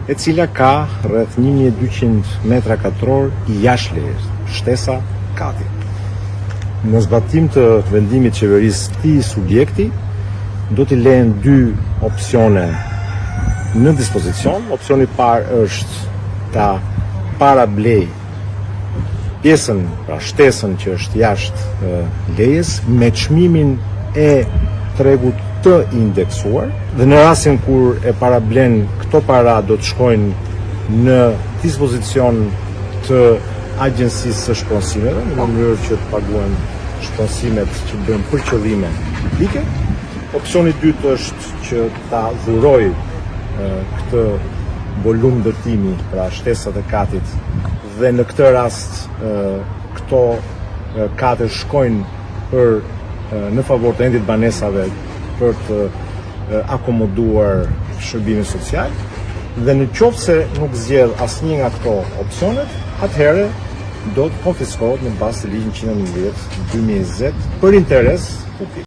e cila ka rreth 1200 metra katror jashtë lejës, shtesa kati. Në zbatim të vendimit qeverisë këtij subjekti, do t'i lehen dy opsione në dispozicion. Opsioni i parë është ta parablej pjesën, pra shtesën që është jashtë lejes, me çmimin e tregut të indeksuar, dhe në rastin kur e parablen, këto para do të shkojnë në dispozicion të Agjencisë së Shpensimeve, në mënyrë që të paguhen shpensimet që bëjnë për qëllime publike. Opsioni i dytë është që ta dhuroj këtë volum ndërtimi, pra shtesat e katit, dhe në këtë rast këto kate shkojnë në favor të endit banesave për të akomoduar shërbimin social, dhe në qoftë se nuk zgjedh asnjë nga këto opsionet, atëherë do të konfiskohet në bazë të ligjit 111/2020 për interes publik.